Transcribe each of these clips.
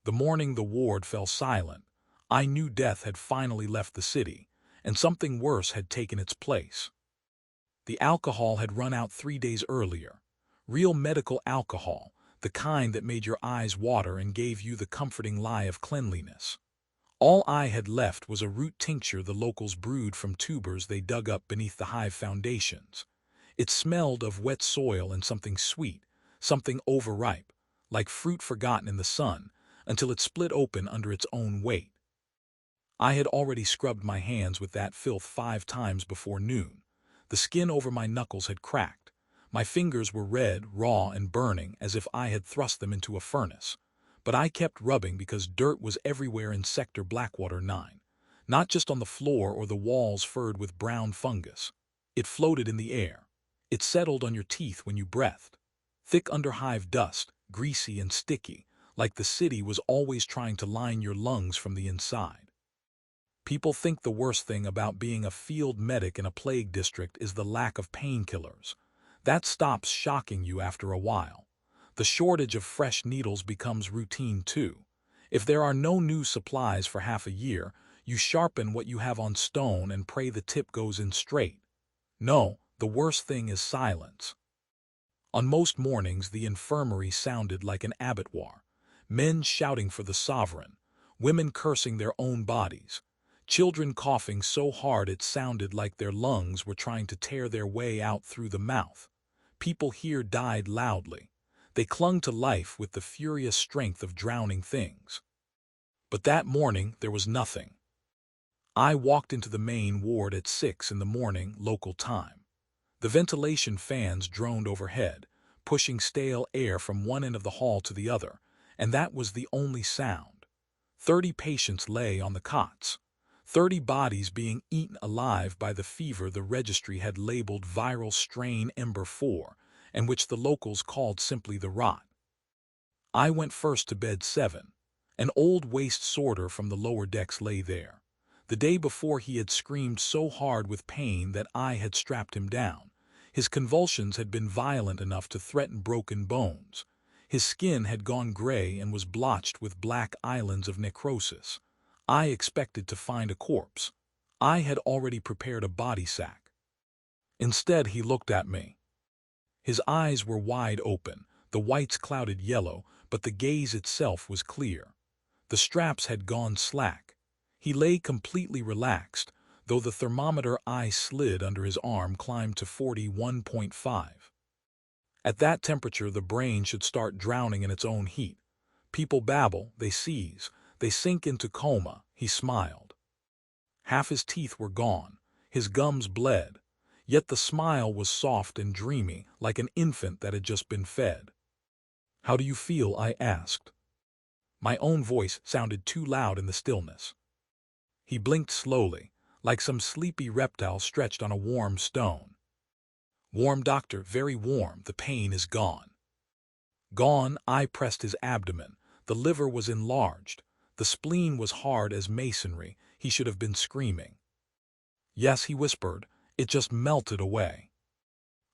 The morning the ward fell silent, I knew death had finally left the city, and something worse had taken its place. The alcohol had run out 3 days earlier. Real medical alcohol, the kind that made your eyes water and gave you the comforting lie of cleanliness. All I had left was a root tincture the locals brewed from tubers they dug up beneath the hive foundations. It smelled of wet soil and something sweet, something overripe, like fruit forgotten in the sun, until it split open under its own weight. I had already scrubbed my hands with that filth 5 times before noon. The skin over my knuckles had cracked. My fingers were red, raw, and burning as if I had thrust them into a furnace. But I kept rubbing because dirt was everywhere in Sector Blackwater 9. Not just on the floor or the walls furred with brown fungus. It floated in the air. It settled on your teeth when you breathed. Thick underhive dust, greasy and sticky, like the city was always trying to line your lungs from the inside. People think the worst thing about being a field medic in a plague district is the lack of painkillers. That stops shocking you after a while. The shortage of fresh needles becomes routine too. If there are no new supplies for half a year, you sharpen what you have on stone and pray the tip goes in straight. No, the worst thing is silence. On most mornings the infirmary sounded like an abattoir. Men shouting for the sovereign, women cursing their own bodies, children coughing so hard it sounded like their lungs were trying to tear their way out through the mouth. People here died loudly. They clung to life with the furious strength of drowning things. But that morning there was nothing. I walked into the main ward at 6 in the morning local time. The ventilation fans droned overhead, pushing stale air from one end of the hall to the other, and that was the only sound. 30 patients lay on the cots. 30 bodies being eaten alive by the fever the registry had labeled viral strain Ember 4, and which the locals called simply the rot. I went first to bed 7. An old waste sorter from the lower decks lay there. The day before he had screamed so hard with pain that I had strapped him down. His convulsions had been violent enough to threaten broken bones. His skin had gone gray and was blotched with black islands of necrosis. I expected to find a corpse. I had already prepared a body sack. Instead, he looked at me. His eyes were wide open, the whites clouded yellow, but the gaze itself was clear. The straps had gone slack. He lay completely relaxed, though the thermometer I slid under his arm climbed to 41.5. At that temperature, the brain should start drowning in its own heat. People babble, they seize, they sink into coma. He smiled. Half his teeth were gone, his gums bled, yet the smile was soft and dreamy, like an infant that had just been fed. "How do you feel?" I asked. My own voice sounded too loud in the stillness. He blinked slowly, like some sleepy reptile stretched on a warm stone. "Warm, doctor, very warm. The pain is gone." Gone. I pressed his abdomen. The liver was enlarged. The spleen was hard as masonry. He should have been screaming. "Yes," he whispered. "It just melted away."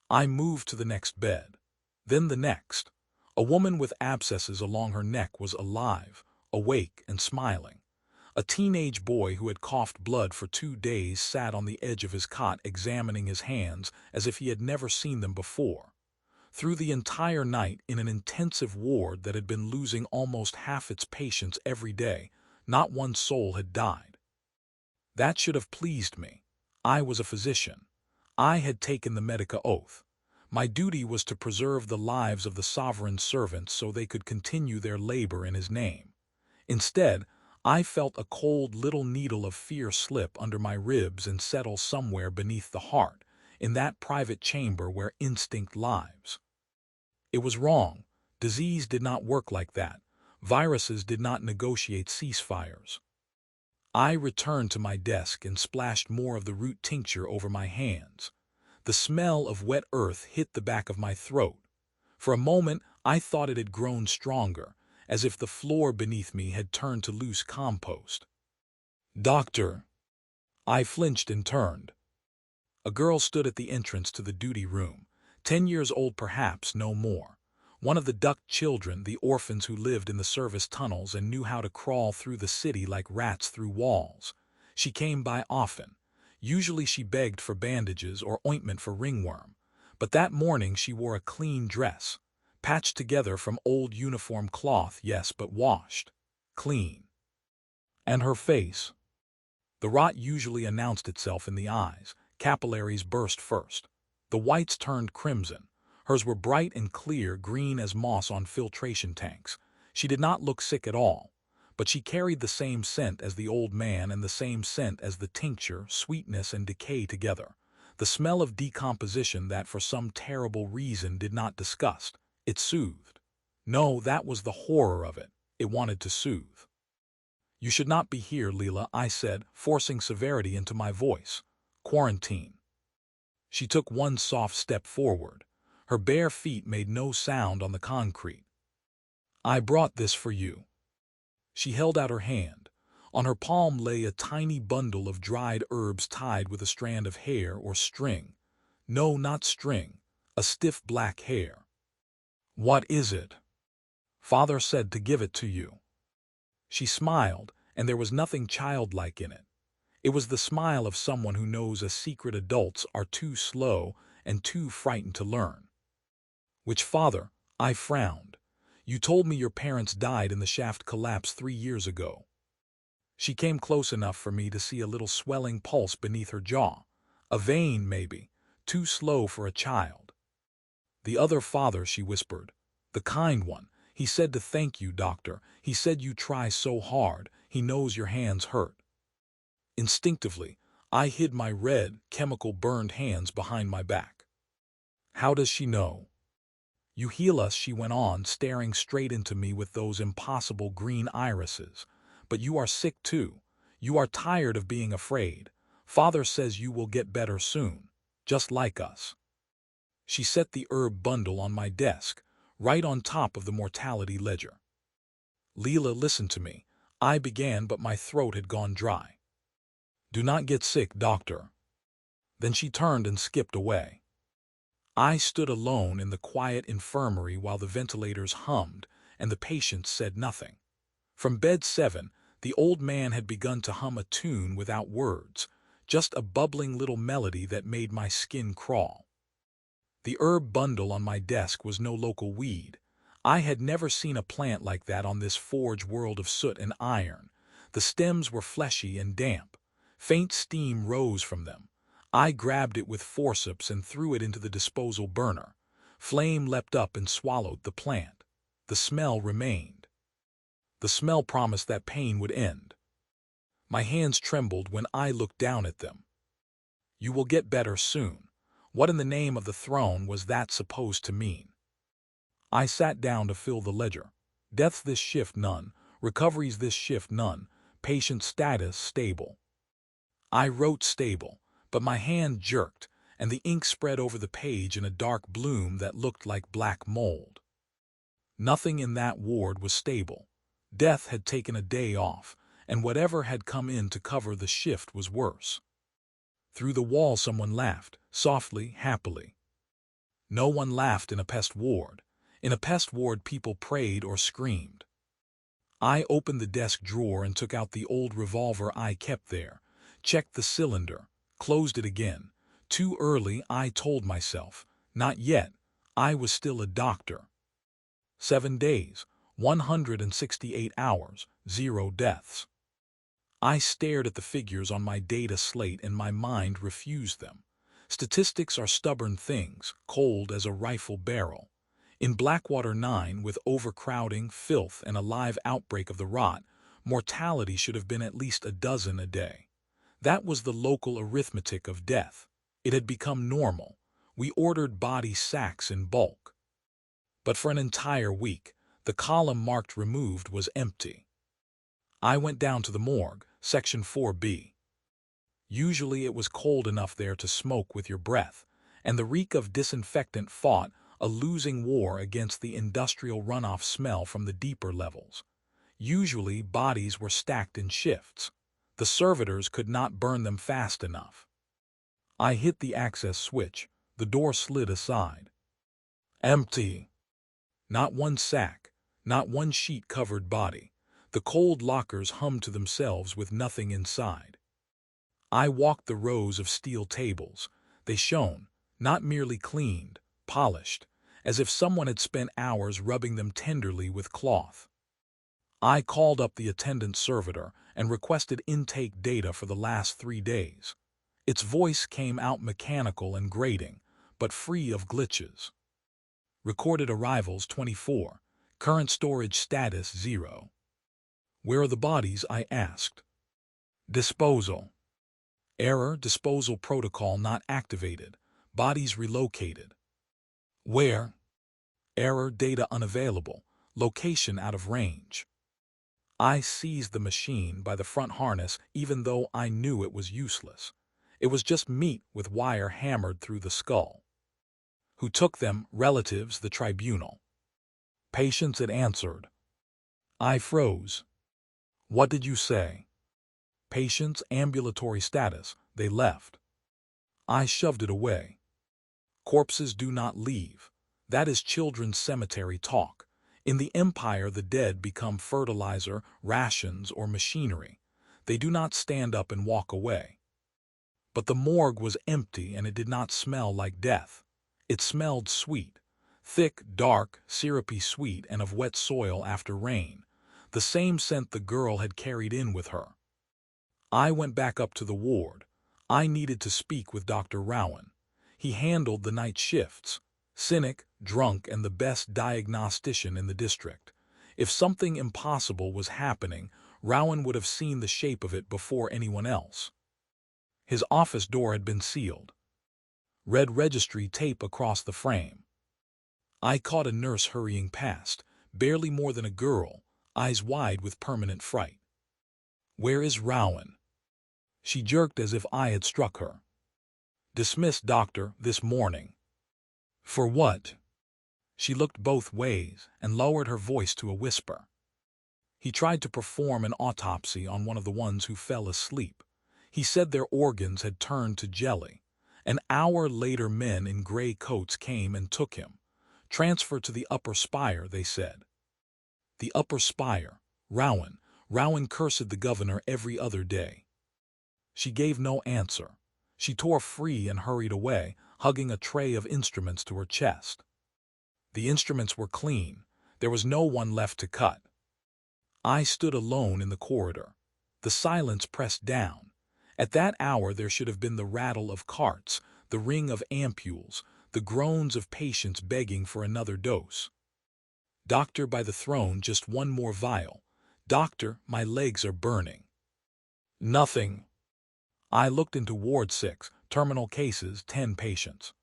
I moved to the next bed. Then the next. A woman with abscesses along her neck was alive, awake and smiling. A teenage boy who had coughed blood for 2 days sat on the edge of his cot examining his hands as if he had never seen them before. Through the entire night, in an intensive ward that had been losing almost half its patients every day, not one soul had died. That should have pleased me. I was a physician. I had taken the medica oath. My duty was to preserve the lives of the sovereign's servants so they could continue their labor in his name. Instead, I felt a cold little needle of fear slip under my ribs and settle somewhere beneath the heart, in that private chamber where instinct lives. It was wrong. Disease did not work like that. Viruses did not negotiate ceasefires. I returned to my desk and splashed more of the root tincture over my hands. The smell of wet earth hit the back of my throat. For a moment, I thought it had grown stronger, as if the floor beneath me had turned to loose compost. "Doctor." I flinched and turned. A girl stood at the entrance to the duty room, 10 years old perhaps, no more. One of the duck children, the orphans who lived in the service tunnels and knew how to crawl through the city like rats through walls. She came by often. Usually she begged for bandages or ointment for ringworm. But that morning she wore a clean dress, patched together from old uniform cloth, yes, but washed. Clean. And her face. The rot usually announced itself in the eyes. Capillaries burst first. The whites turned crimson. Hers were bright and clear, green as moss on filtration tanks. She did not look sick at all, but she carried the same scent as the old man and the same scent as the tincture, sweetness and decay together. The smell of decomposition that for some terrible reason did not disgust. It soothed. No, that was the horror of it. It wanted to soothe. "You should not be here, Leela," I said, forcing severity into my voice. "Quarantine." She took one soft step forward. Her bare feet made no sound on the concrete. "I brought this for you." She held out her hand. On her palm lay a tiny bundle of dried herbs tied with a strand of hair or string. No, not string. A stiff black hair. "What is it?" "Father said to give it to you." She smiled, and there was nothing childlike in it. It was the smile of someone who knows a secret adults are too slow and too frightened to learn. "Which father?" I frowned. "You told me your parents died in the shaft collapse 3 years ago." She came close enough for me to see a little swelling pulse beneath her jaw. A vein, maybe. Too slow for a child. "The other father," she whispered. "The kind one. He said to thank you, doctor. He said you try so hard. He knows your hands hurt." Instinctively, I hid my red, chemical-burned hands behind my back. "How does she know?" "You heal us," she went on, staring straight into me with those impossible green irises. "But you are sick too. You are tired of being afraid. Father says you will get better soon, just like us." She set the herb bundle on my desk, right on top of the mortality ledger. "Leela, listen to me," I began, but my throat had gone dry. "Do not get sick, doctor." Then she turned and skipped away. I stood alone in the quiet infirmary while the ventilators hummed and the patients said nothing. From bed 7, the old man had begun to hum a tune without words, just a bubbling little melody that made my skin crawl. The herb bundle on my desk was no local weed. I had never seen a plant like that on this forge world of soot and iron. The stems were fleshy and damp. Faint steam rose from them. I grabbed it with forceps and threw it into the disposal burner. Flame leapt up and swallowed the plant. The smell remained. The smell promised that pain would end. My hands trembled when I looked down at them. "You will get better soon." What in the name of the throne was that supposed to mean? I sat down to fill the ledger. Deaths this shift none, recoveries this shift none, patient status stable. I wrote stable, but my hand jerked, and the ink spread over the page in a dark bloom that looked like black mold. Nothing in that ward was stable. Death had taken a day off, and whatever had come in to cover the shift was worse. Through the wall someone laughed, softly, happily. No one laughed in a pest ward. In a pest ward people prayed or screamed. I opened the desk drawer and took out the old revolver I kept there, checked the cylinder, closed it again. Too early, I told myself. Not yet. I was still a doctor. 7 days, 168 hours, 0 deaths. I stared at the figures on my data slate and my mind refused them. Statistics are stubborn things, cold as a rifle barrel. In Blackwater 9, with overcrowding, filth, and a live outbreak of the rot, mortality should have been at least a dozen a day. That was the local arithmetic of death. It had become normal. We ordered body sacks in bulk. But for an entire week, the column marked removed was empty. I went down to the morgue, Section 4B. Usually it was cold enough there to smoke with your breath, and the reek of disinfectant fought a losing war against the industrial runoff smell from the deeper levels. Usually bodies were stacked in shifts. The servitors could not burn them fast enough. I hit the access switch. The door slid aside. "Empty." Not one sack, not one sheet-covered body. The cold lockers hummed to themselves with nothing inside. I walked the rows of steel tables. They shone, not merely cleaned, polished, as if someone had spent hours rubbing them tenderly with cloth. I called up the attendant servitor and requested intake data for the last 3 days. Its voice came out mechanical and grating, but free of glitches. Recorded arrivals 24. Current storage status 0. Where are the bodies? I asked. Disposal. Error, disposal protocol not activated. Bodies relocated. Where? Error, data unavailable. Location out of range. I seized the machine by the front harness even though I knew it was useless. It was just meat with wire hammered through the skull. Who took them? Relatives, the tribunal. Patients, it answered. I froze. What did you say? Patients, ambulatory status, they left. I shoved it away. Corpses do not leave. That is children's cemetery talk. In the empire, the dead become fertilizer, rations, or machinery. They do not stand up and walk away. But the morgue was empty and it did not smell like death. It smelled sweet. Thick, dark, syrupy sweet and of wet soil after rain. The same scent the girl had carried in with her. I went back up to the ward. I needed to speak with Dr. Rowan. He handled the night shifts. Cynic, drunk, and the best diagnostician in the district. If something impossible was happening, Rowan would have seen the shape of it before anyone else. His office door had been sealed. Red registry tape across the frame. I caught a nurse hurrying past, barely more than a girl, eyes wide with permanent fright. Where is Rowan? She jerked as if I had struck her. Dismissed, doctor, this morning. For what? She looked both ways and lowered her voice to a whisper. He tried to perform an autopsy on one of the ones who fell asleep. He said their organs had turned to jelly. An hour later, men in gray coats came and took him. Transfer to the upper spire, they said. The upper spire. Rowan. Rowan cursed the governor every other day. She gave no answer. She tore free and hurried away, hugging a tray of instruments to her chest. The instruments were clean. There was no one left to cut. I stood alone in the corridor. The silence pressed down. At that hour there should have been the rattle of carts, the ring of ampules, the groans of patients begging for another dose. Doctor, by the throne, just one more vial. Doctor, my legs are burning. Nothing. I looked into Ward 6, terminal cases, 10 patients.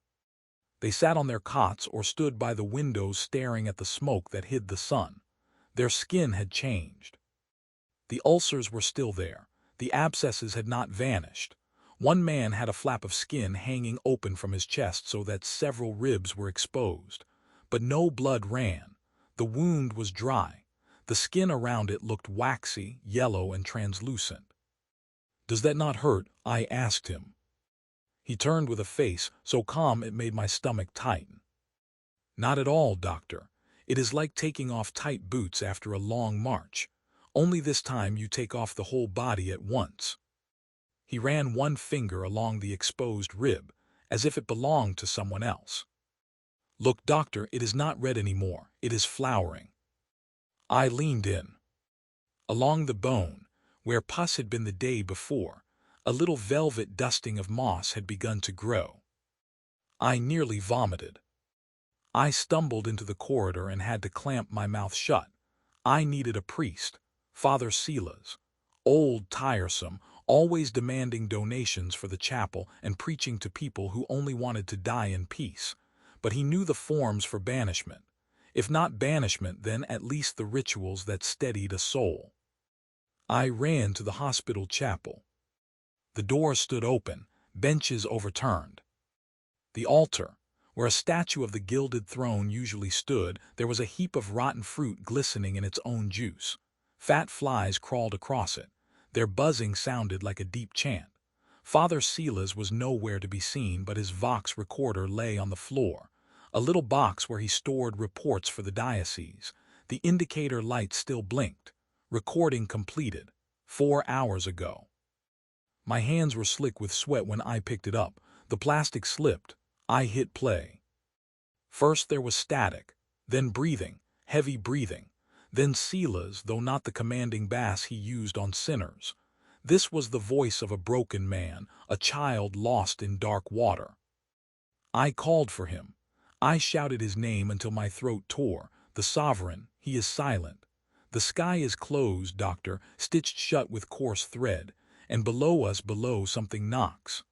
They sat on their cots or stood by the windows staring at the smoke that hid the sun. Their skin had changed. The ulcers were still there. The abscesses had not vanished. One man had a flap of skin hanging open from his chest so that several ribs were exposed. But no blood ran. The wound was dry. The skin around it looked waxy, yellow, and translucent. Does that not hurt? I asked him. He turned with a face so calm it made my stomach tighten. Not at all, doctor. It is like taking off tight boots after a long march. Only this time you take off the whole body at once. He ran one finger along the exposed rib, as if it belonged to someone else. Look, doctor, it is not red anymore. It is flowering. I leaned in. Along the bone, where pus had been the day before, a little velvet dusting of moss had begun to grow. I nearly vomited. I stumbled into the corridor and had to clamp my mouth shut. I needed a priest, Father Silas. Old, tiresome, always demanding donations for the chapel and preaching to people who only wanted to die in peace. But he knew the forms for banishment. If not banishment, then at least the rituals that steadied a soul. I ran to the hospital chapel. The door stood open, benches overturned. The altar, where a statue of the gilded throne usually stood, there was a heap of rotten fruit glistening in its own juice. Fat flies crawled across it. Their buzzing sounded like a deep chant. Father Silas was nowhere to be seen, but his Vox recorder lay on the floor. a little box where he stored reports for the diocese. The indicator light still blinked. Recording completed. 4 hours ago. My hands were slick with sweat when I picked it up. The plastic slipped. I hit play. First there was static, then breathing, heavy breathing, then Sela's, though not the commanding bass he used on sinners. This was the voice of a broken man, a child lost in dark water. I called for him. I shouted his name until my throat tore. The sovereign, he is silent. The sky is closed, doctor, stitched shut with coarse thread, and below us something knocks.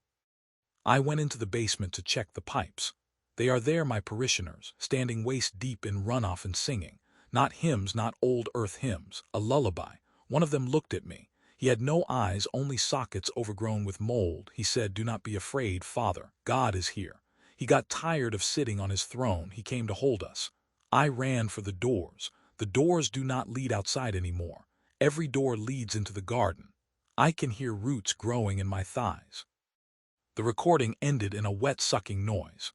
I went into the basement to check the pipes. They are there, my parishioners, standing waist-deep in runoff and singing. Not hymns, not old earth hymns, a lullaby. One of them looked at me. He had no eyes, only sockets overgrown with mold. He said, "Do not be afraid, Father. God is here." He got tired of sitting on his throne. He came to hold us. I ran for the doors. The doors do not lead outside anymore. Every door leads into the garden. I can hear roots growing in my thighs. The recording ended in a wet sucking noise.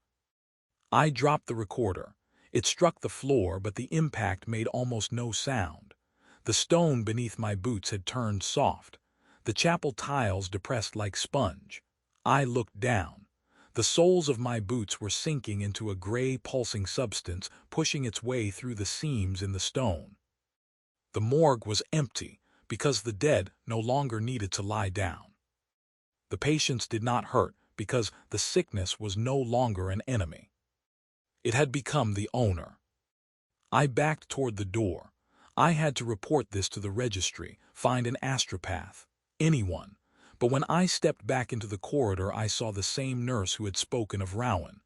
I dropped the recorder. It struck the floor, but the impact made almost no sound. The stone beneath my boots had turned soft. The chapel tiles depressed like sponge. I looked down. The soles of my boots were sinking into a gray, pulsing substance, pushing its way through the seams in the stone. The morgue was empty, because the dead no longer needed to lie down. The patients did not hurt, because the sickness was no longer an enemy. It had become the owner. I backed toward the door. I had to report this to the registry, find an astropath, anyone. But when I stepped back into the corridor, I saw the same nurse who had spoken of Rowan.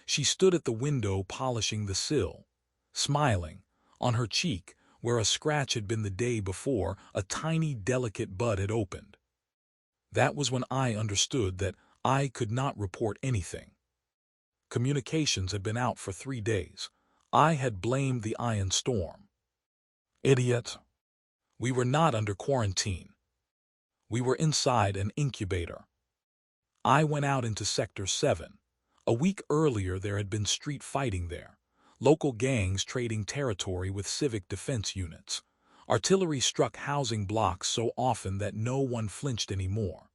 She stood at the window polishing the sill, smiling. On her cheek, where a scratch had been the day before, a tiny, delicate bud had opened. That was when I understood that I could not report anything. Communications had been out for 3 days. I had blamed the iron storm. Idiot. We were not under quarantine. We were inside an incubator. I went out into Sector 7. A week earlier there had been street fighting there. Local gangs trading territory with civic defense units. Artillery struck housing blocks so often that no one flinched anymore.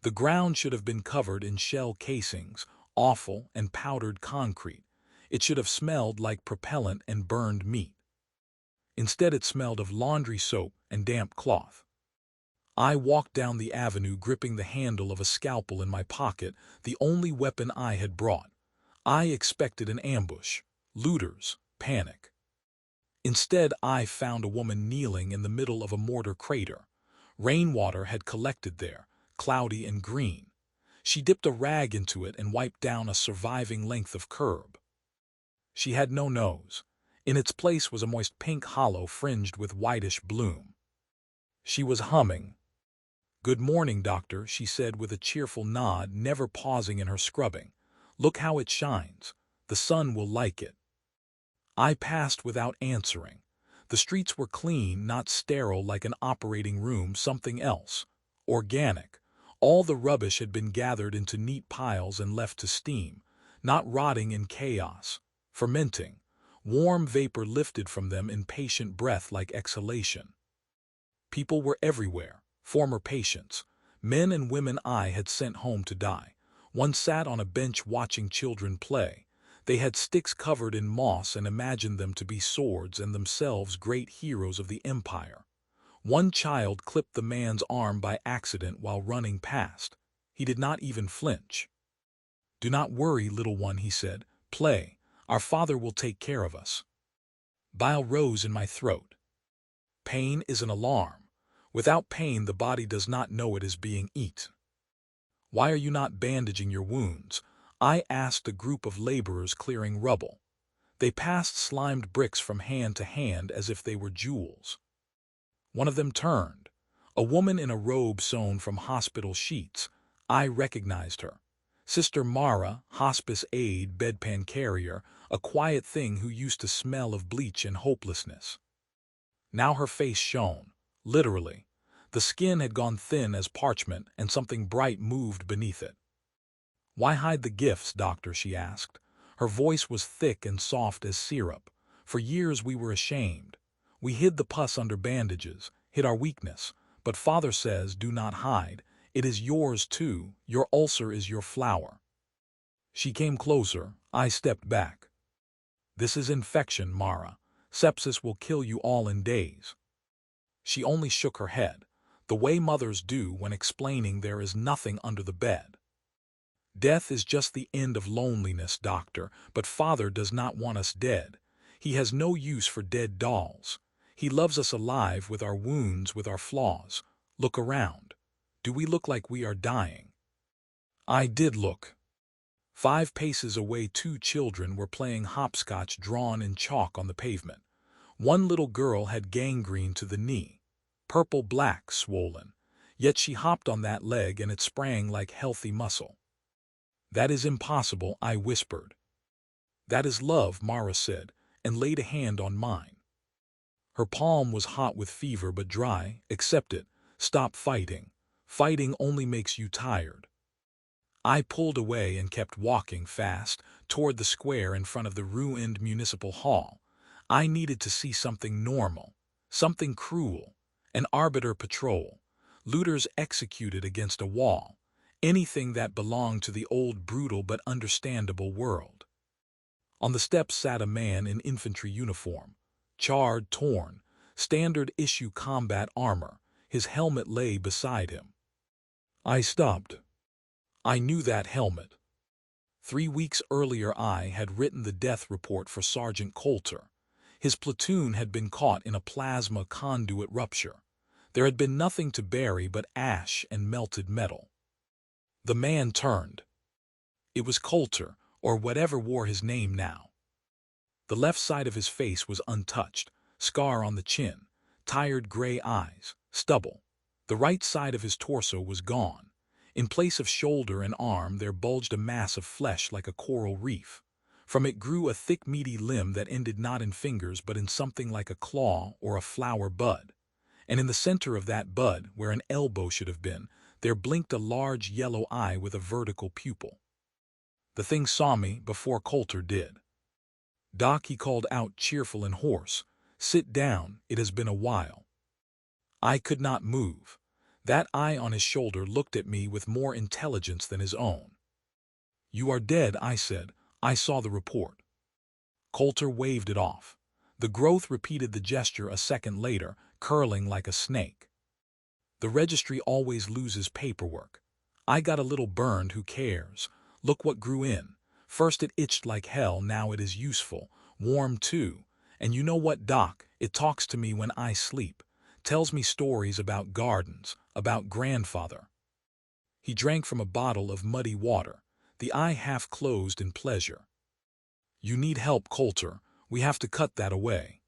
The ground should have been covered in shell casings, awful and powdered concrete. It should have smelled like propellant and burned meat. Instead it smelled of laundry soap and damp cloth. I walked down the avenue gripping the handle of a scalpel in my pocket, the only weapon I had brought. I expected an ambush, looters, panic. Instead I found a woman kneeling in the middle of a mortar crater. Rainwater had collected there, cloudy and green. She dipped a rag into it and wiped down a surviving length of curb. She had no nose. In its place was a moist pink hollow fringed with whitish bloom. She was humming. "Good morning, doctor," she said with a cheerful nod, never pausing in her scrubbing. "Look how it shines. The sun will like it." I passed without answering. The streets were clean, not sterile like an operating room, something else. Organic. All the rubbish had been gathered into neat piles and left to steam, not rotting in chaos, fermenting. Warm vapor lifted from them in patient breath like exhalation. People were everywhere, former patients, men and women I had sent home to die. One sat on a bench watching children play. They had sticks covered in moss and imagined them to be swords and themselves great heroes of the empire. One child clipped the man's arm by accident while running past. He did not even flinch. "Do not worry, little one," he said. "Play. Our Father will take care of us." Bile rose in my throat. Pain is an alarm. Without pain the body does not know it is being eaten. "Why are you not bandaging your wounds?" I asked a group of laborers clearing rubble. They passed slimed bricks from hand to hand as if they were jewels. One of them turned. A woman in a robe sewn from hospital sheets. I recognized her. Sister Mara, hospice aide, bedpan carrier, a quiet thing who used to smell of bleach and hopelessness. Now her face shone, literally. The skin had gone thin as parchment, and something bright moved beneath it. "Why hide the gifts, doctor?" she asked. Her voice was thick and soft as syrup. For years we were ashamed. We hid the pus under bandages, hid our weakness. But Father says, do not hide. It is yours too. Your ulcer is your flower. She came closer. I stepped back. This is infection, Mara. Sepsis will kill you all in days. She only shook her head, the way mothers do when explaining there is nothing under the bed. Death is just the end of loneliness, doctor, but Father does not want us dead. He has no use for dead dolls. He loves us alive with our wounds, with our flaws. Look around. Do we look like we are dying? I did look. 5 paces away 2 children were playing hopscotch drawn in chalk on the pavement. One little girl had gangrene to the knee, purple-black, swollen. Yet she hopped on that leg and it sprang like healthy muscle. That is impossible, I whispered. That is love, Mara said, and laid a hand on mine. Her palm was hot with fever but dry. Accept it. Stop fighting. Fighting only makes you tired. I pulled away and kept walking fast toward the square in front of the ruined municipal hall. I needed to see something normal, something cruel, an arbiter patrol, looters executed against a wall, anything that belonged to the old brutal but understandable world. On the steps sat a man in infantry uniform, charred, torn, standard-issue combat armor. His helmet lay beside him. I stopped. I knew that helmet. 3 weeks earlier I had written the death report for Sergeant Coulter. His platoon had been caught in a plasma conduit rupture. There had been nothing to bury but ash and melted metal. The man turned. It was Coulter, or whatever wore his name now. The left side of his face was untouched, scar on the chin, tired gray eyes, stubble. The right side of his torso was gone. In place of shoulder and arm there bulged a mass of flesh like a coral reef. From it grew a thick meaty limb that ended not in fingers but in something like a claw or a flower bud. And in the center of that bud, where an elbow should have been, there blinked a large yellow eye with a vertical pupil. The thing saw me before Coulter did. Doc, he called out, cheerful and hoarse. Sit down, it has been a while. I could not move. That eye on his shoulder looked at me with more intelligence than his own. You are dead, I said. I saw the report. Coulter waved it off. The growth repeated the gesture a second later, curling like a snake. The registry always loses paperwork. I got a little burned, who cares? Look what grew in. First it itched like hell, now it is useful, warm too. And you know what, Doc? It talks to me when I sleep. Tells me stories about gardens, about grandfather. He drank from a bottle of muddy water, the eye half closed in pleasure. You need help, Coulter. We have to cut that away.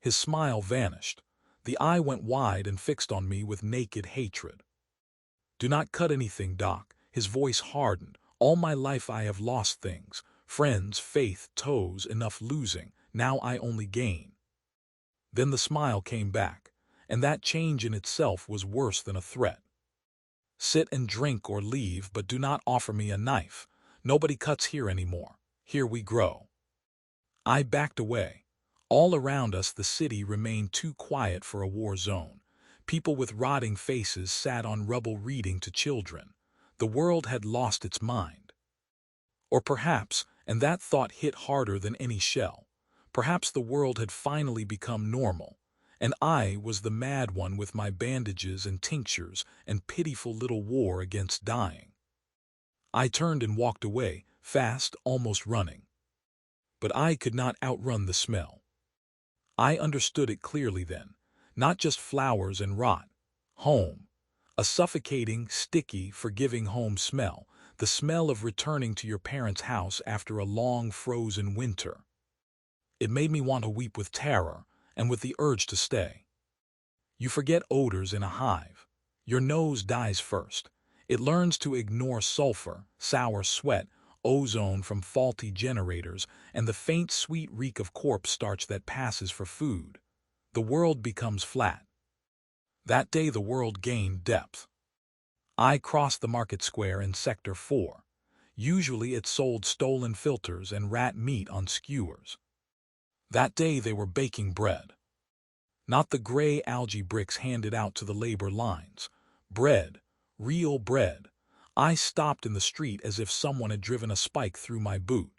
His smile vanished. The eye went wide and fixed on me with naked hatred. Do not cut anything, Doc. His voice hardened. All my life I have lost things. Friends, faith, toes, enough losing. Now I only gain. Then the smile came back, and that change in itself was worse than a threat. Sit and drink or leave, but do not offer me a knife. Nobody cuts here anymore. Here we grow. I backed away. All around us the city remained too quiet for a war zone. People with rotting faces sat on rubble reading to children. The world had lost its mind. Or perhaps, and that thought hit harder than any shell, perhaps the world had finally become normal, and I was the mad one with my bandages and tinctures and pitiful little war against dying. I turned and walked away, fast, almost running. But I could not outrun the smell. I understood it clearly then, not just flowers and rot. Home. A suffocating, sticky, forgiving home smell, the smell of returning to your parents' house after a long, frozen winter. It made me want to weep with terror and with the urge to stay. You forget odors in a hive. Your nose dies first. It learns to ignore sulfur, sour sweat, ozone from faulty generators, and the faint, sweet reek of corpse starch that passes for food. The world becomes flat. That day the world gained depth. I crossed the market square in Sector 4. Usually it sold stolen filters and rat meat on skewers. That day they were baking bread. Not the gray algae bricks handed out to the labor lines. Bread, real bread. I stopped in the street as if someone had driven a spike through my boot.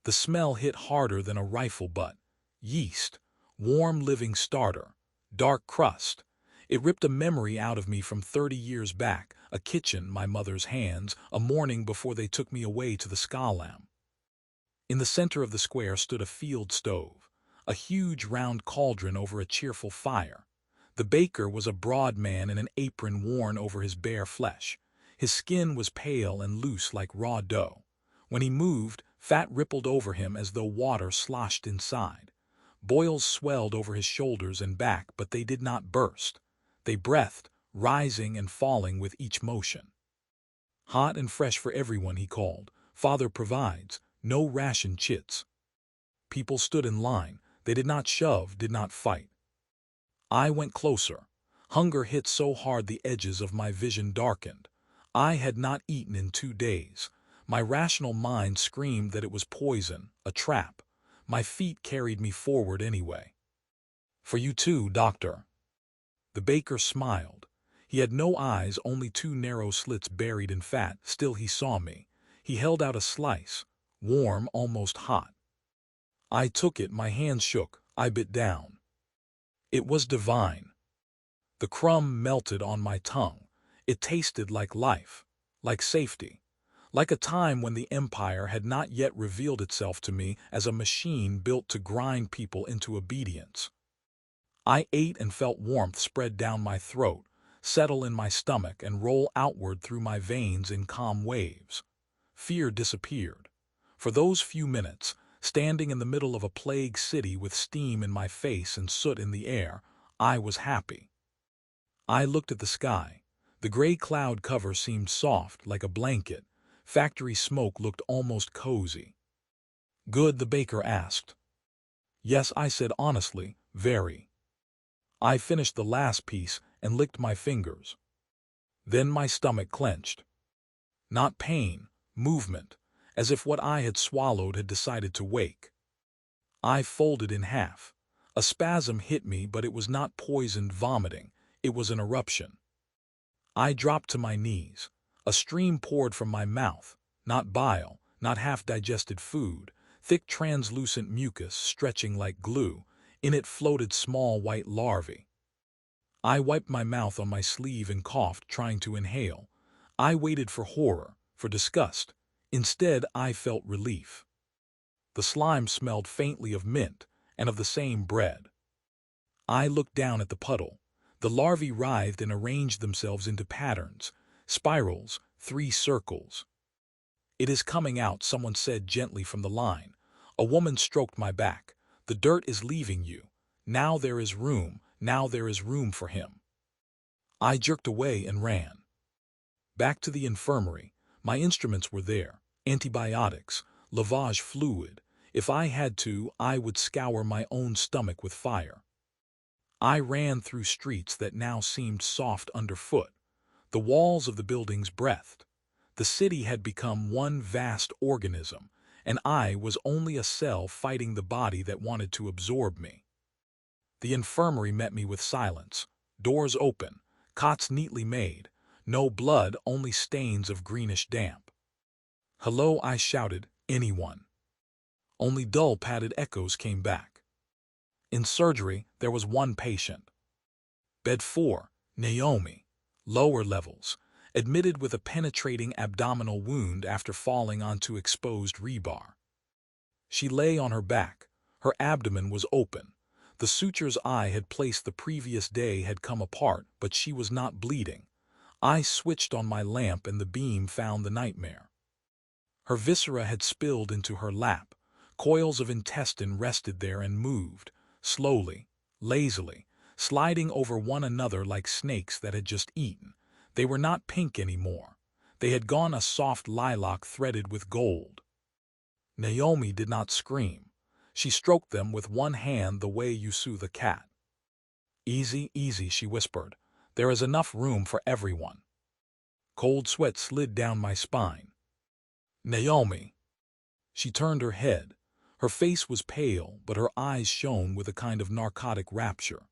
The smell hit harder than a rifle butt. Yeast, warm living starter, dark crust. It ripped a memory out of me from 30 years back, a kitchen, my mother's hands, a morning before they took me away to the Skalam. In the center of the square stood a field stove, a huge round cauldron over a cheerful fire. The baker was a broad man in an apron worn over his bare flesh. His skin was pale and loose like raw dough. When he moved, fat rippled over him as though water sloshed inside. Boils swelled over his shoulders and back, but they did not burst. They breathed, rising and falling with each motion. Hot and fresh for everyone, he called. Father provides. No ration chits. People stood in line. They did not shove, did not fight. I went closer. Hunger hit so hard the edges of my vision darkened. I had not eaten in 2 days. My rational mind screamed that it was poison, a trap. My feet carried me forward anyway. For you too, doctor. The baker smiled. He had no eyes, only 2 narrow slits buried in fat. Still he saw me. He held out a slice, warm, almost hot. I took it, my hands shook, I bit down. It was divine. The crumb melted on my tongue. It tasted like life, like safety, like a time when the empire had not yet revealed itself to me as a machine built to grind people into obedience. I ate and felt warmth spread down my throat, settle in my stomach and roll outward through my veins in calm waves. Fear disappeared. For those few minutes, standing in the middle of a plague city with steam in my face and soot in the air, I was happy. I looked at the sky. The gray cloud cover seemed soft, like a blanket. Factory smoke looked almost cozy. Good, the baker asked. Yes, I said honestly, very. I finished the last piece and licked my fingers. Then my stomach clenched. Not pain, movement, as if what I had swallowed had decided to wake. I folded in half. A spasm hit me, but it was not poisoned vomiting. It was an eruption. I dropped to my knees. A stream poured from my mouth, not bile, not half-digested food, thick translucent mucus stretching like glue. In it floated small white larvae. I wiped my mouth on my sleeve and coughed, trying to inhale. I waited for horror, for disgust. Instead, I felt relief. The slime smelled faintly of mint and of the same bread. I looked down at the puddle. The larvae writhed and arranged themselves into patterns, spirals, 3 circles. It is coming out, someone said gently from the line. A woman stroked my back. The dirt is leaving you. Now there is room, now there is room for him. I jerked away and ran. Back to the infirmary. My instruments were there. Antibiotics, lavage fluid. If I had to, I would scour my own stomach with fire. I ran through streets that now seemed soft underfoot. The walls of the buildings breathed. The city had become one vast organism, and I was only a cell fighting the body that wanted to absorb me. The infirmary met me with silence. Doors open, cots neatly made. No blood, only stains of greenish damp. Hello, I shouted. Anyone? Only dull padded echoes came back. In surgery, there was 1 patient. Bed 4, Naomi. Lower levels. Admitted with a penetrating abdominal wound after falling onto exposed rebar. She lay on her back. Her abdomen was open. The sutures I had placed the previous day had come apart, but she was not bleeding. I switched on my lamp and the beam found the nightmare. Her viscera had spilled into her lap. Coils of intestine rested there and moved, slowly, lazily, sliding over one another like snakes that had just eaten. They were not pink anymore. They had gone a soft lilac threaded with gold. Naomi did not scream. She stroked them with one hand the way you soothe a cat. Easy, easy, she whispered. There is enough room for everyone. Cold sweat slid down my spine. Naomi. She turned her head. Her face was pale, but her eyes shone with a kind of narcotic rapture.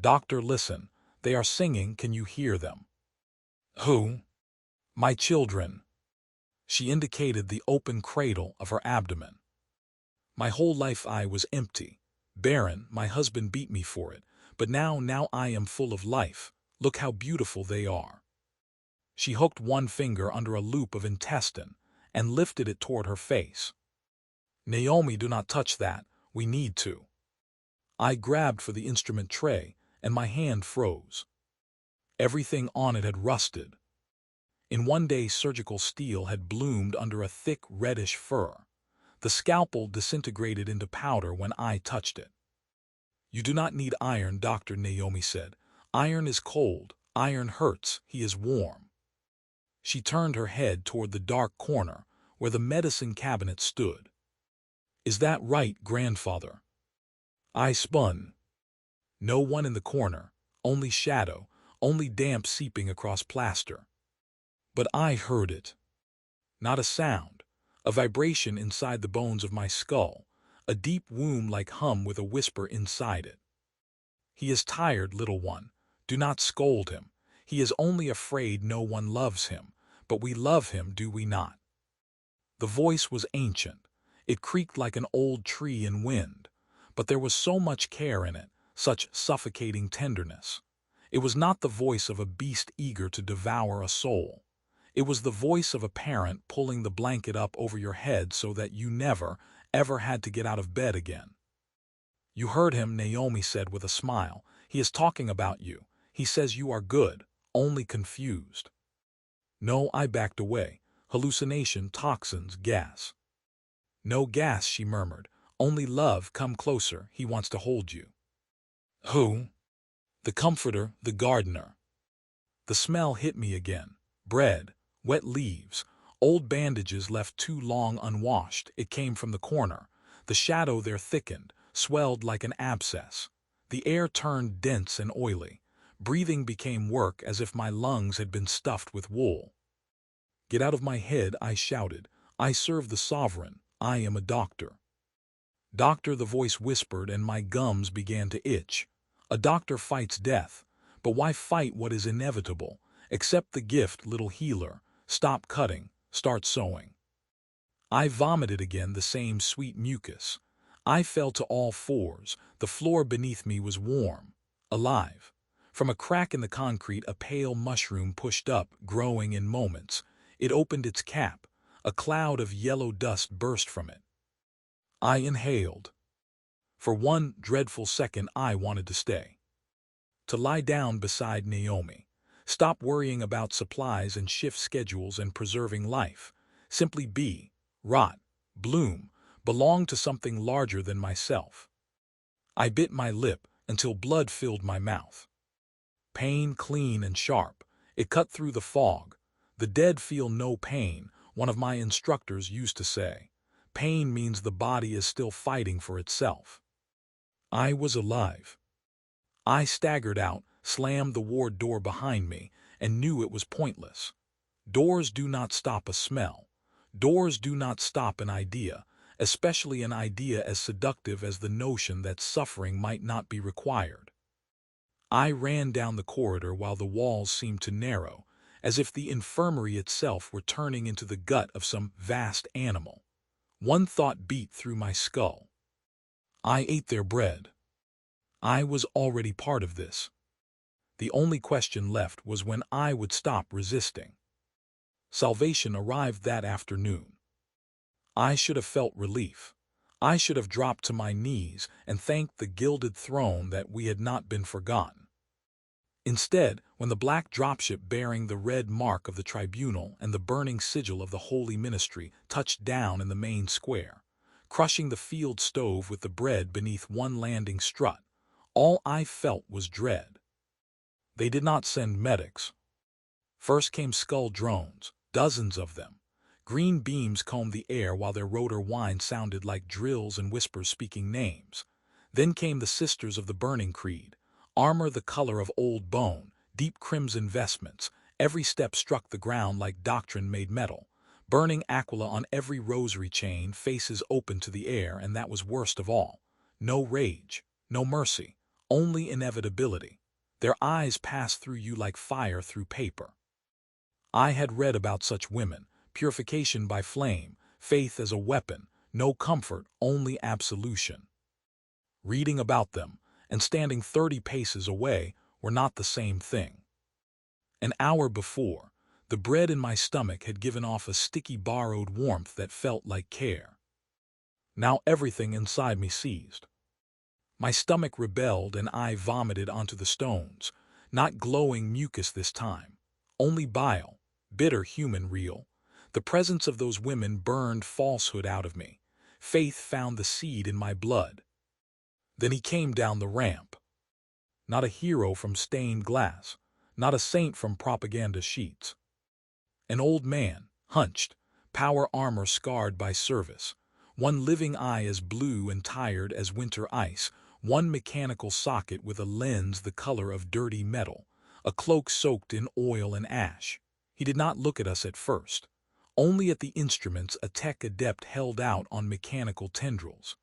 Doctor, listen. They are singing. Can you hear them? Who? My children. She indicated the open cradle of her abdomen. My whole life I was empty, barren. My husband beat me for it, but now I am full of life. Look how beautiful they are. She hooked one finger under a loop of intestine and lifted it toward her face. Naomi, do not touch that. We need to. I grabbed for the instrument tray, and my hand froze. Everything on it had rusted. In one day, surgical steel had bloomed under a thick reddish fur. The scalpel disintegrated into powder when I touched it. You do not need iron, Doctor, Naomi said. Iron is cold. Iron hurts. He is warm. She turned her head toward the dark corner where the medicine cabinet stood. Is that right, grandfather? I spun. No one in the corner, only shadow, only damp seeping across plaster. But I heard it. Not a sound, a vibration inside the bones of my skull, a deep womb-like hum with a whisper inside it. He is tired, little one. Do not scold him. He is only afraid no one loves him, but we love him, do we not? The voice was ancient. It creaked like an old tree in wind, but there was so much care in it, such suffocating tenderness. It was not the voice of a beast eager to devour a soul. It was the voice of a parent pulling the blanket up over your head so that you never, ever had to get out of bed again. You heard him, Naomi said with a smile. He is talking about you. He says you are good, only confused. No, I backed away. Hallucination, toxins, gas. No gas, she murmured. Only love. Come closer. He wants to hold you. Who? The comforter, the gardener. The smell hit me again. Bread, wet leaves, old bandages left too long unwashed. It came from the corner. The shadow there thickened, swelled like an abscess. The air turned dense and oily. Breathing became work, as if my lungs had been stuffed with wool. Get out of my head, I shouted. I serve the sovereign. I am a doctor. Doctor, the voice whispered, and my gums began to itch. A doctor fights death. But why fight what is inevitable? Accept the gift, little healer. Stop cutting. Start sewing. I vomited again, the same sweet mucus. I fell to all fours. The floor beneath me was warm, alive. From a crack in the concrete, a pale mushroom pushed up, growing in moments. It opened its cap. A cloud of yellow dust burst from it. I inhaled. For one dreadful second, I wanted to stay. To lie down beside Naomi. Stop worrying about supplies and shift schedules and preserving life. Simply be, rot, bloom, belong to something larger than myself. I bit my lip until blood filled my mouth. Pain, clean and sharp. It cut through the fog. The dead feel no pain, one of my instructors used to say. Pain means the body is still fighting for itself. I was alive. I staggered out, slammed the ward door behind me, and knew it was pointless. Doors do not stop a smell. Doors do not stop an idea, especially an idea as seductive as the notion that suffering might not be required. I ran down the corridor while the walls seemed to narrow, as if the infirmary itself were turning into the gut of some vast animal. One thought beat through my skull. I ate their bread. I was already part of this. The only question left was when I would stop resisting. Salvation arrived that afternoon. I should have felt relief. I should have dropped to my knees and thanked the gilded throne that we had not been forgotten. Instead, when the black dropship bearing the red mark of the tribunal and the burning sigil of the holy ministry touched down in the main square, crushing the field stove with the bread beneath one landing strut, all I felt was dread. They did not send medics. First came skull drones, dozens of them. Green beams combed the air while their rotor whine sounded like drills and whispers speaking names. Then came the sisters of the burning creed, armor the color of old bone, deep crimson vestments. Every step struck the ground like doctrine made metal. Burning aquila on every rosary chain, faces open to the air, and that was worst of all. No rage, no mercy, only inevitability. Their eyes passed through you like fire through paper. I had read about such women, purification by flame, faith as a weapon, no comfort, only absolution. Reading about them, and standing 30 paces away, were not the same thing. An hour before, the bread in my stomach had given off a sticky borrowed warmth that felt like care. Now everything inside me seized. My stomach rebelled and I vomited onto the stones, not glowing mucus this time, only bile, bitter human real. The presence of those women burned falsehood out of me. Faith found the seed in my blood. Then he came down the ramp. Not a hero from stained glass, not a saint from propaganda sheets. An old man, hunched, power armor scarred by service, one living eye as blue and tired as winter ice, one mechanical socket with a lens the color of dirty metal, a cloak soaked in oil and ash. He did not look at us at first. Only at the instruments a tech adept held out on mechanical tendrils.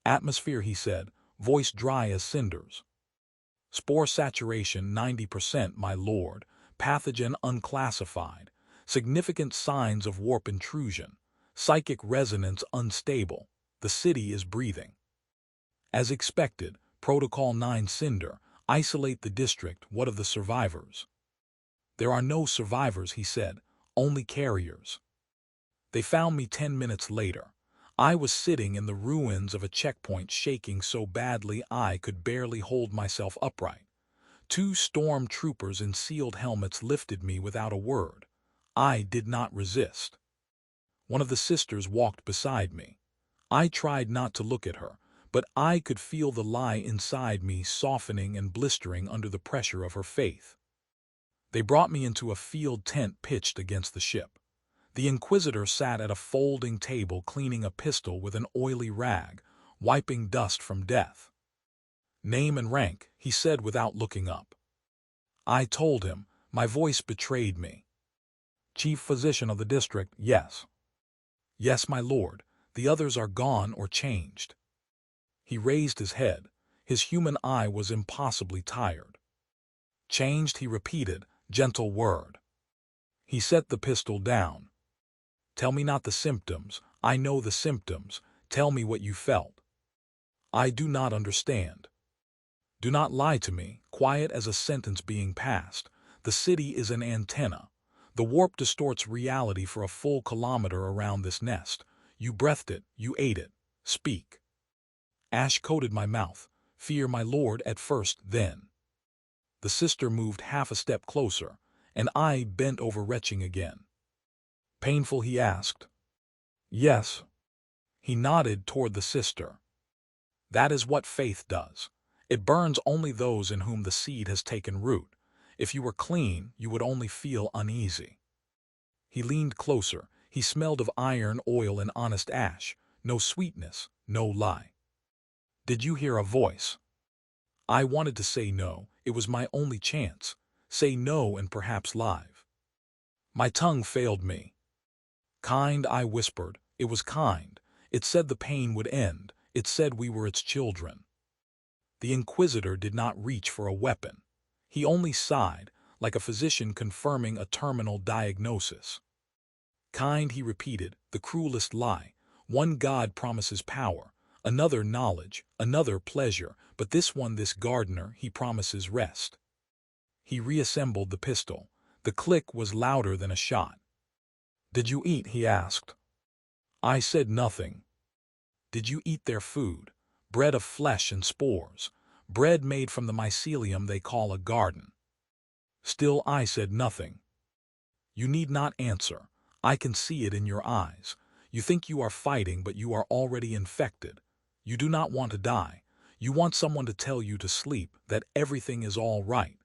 Atmosphere, he said, voice dry as cinders. Spore saturation 90%, my lord, pathogen unclassified, significant signs of warp intrusion, psychic resonance unstable, the city is breathing. As expected, Protocol 9 Cinder, isolate the district, what of the survivors? There are no survivors, he said, only carriers. They found me 10 minutes later. I was sitting in the ruins of a checkpoint, shaking so badly I could barely hold myself upright. 2 storm troopers in sealed helmets lifted me without a word. I did not resist. One of the sisters walked beside me. I tried not to look at her, but I could feel the lie inside me softening and blistering under the pressure of her faith. They brought me into a field tent pitched against the ship. The Inquisitor sat at a folding table cleaning a pistol with an oily rag, wiping dust from death. Name and rank, he said without looking up. I told him, my voice betrayed me. Chief Physician of the district, yes. Yes, my lord, the others are gone or changed. He raised his head. His human eye was impossibly tired. Changed, he repeated, gentle word. He set the pistol down. Tell me not the symptoms, I know the symptoms, tell me what you felt. I do not understand. Do not lie to me, quiet as a sentence being passed. The city is an antenna. The warp distorts reality for a full kilometer around this nest. You breathed it, you ate it. Speak. Ash coated my mouth. Fear, my lord, at first, then. The sister moved half a step closer, and I bent over, retching again. Painful, he asked. Yes. He nodded toward the sister. That is what faith does. It burns only those in whom the seed has taken root. If you were clean, you would only feel uneasy. He leaned closer. He smelled of iron, oil, and honest ash. No sweetness, no lie. Did you hear a voice? I wanted to say no. It was my only chance. Say no and perhaps live. My tongue failed me. Kind, I whispered. It was kind. It said the pain would end. It said we were its children. The Inquisitor did not reach for a weapon. He only sighed, like a physician confirming a terminal diagnosis. Kind, he repeated, the cruelest lie. One God promises power, another knowledge, another pleasure, but this one, this gardener, he promises rest. He reassembled the pistol. The click was louder than a shot. Did you eat? He asked. I said nothing. Did you eat their food? Bread of flesh and spores. Bread made from the mycelium they call a garden. Still I said nothing. You need not answer. I can see it in your eyes. You think you are fighting, but you are already infected. You do not want to die. You want someone to tell you to sleep, that everything is all right.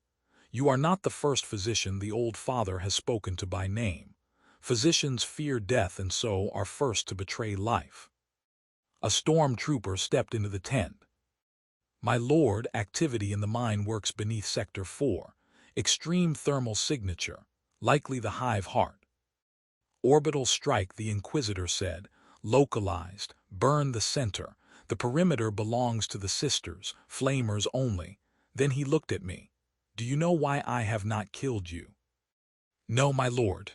You are not the first physician the old father has spoken to by name. Physicians fear death and so are first to betray life. A storm trooper stepped into the tent. My lord, activity in the mine works beneath Sector 4. Extreme thermal signature, likely the hive heart. Orbital strike, the Inquisitor said. Localized. Burn the center. The perimeter belongs to the sisters, flamers only. Then he looked at me. Do you know why I have not killed you? No, my lord.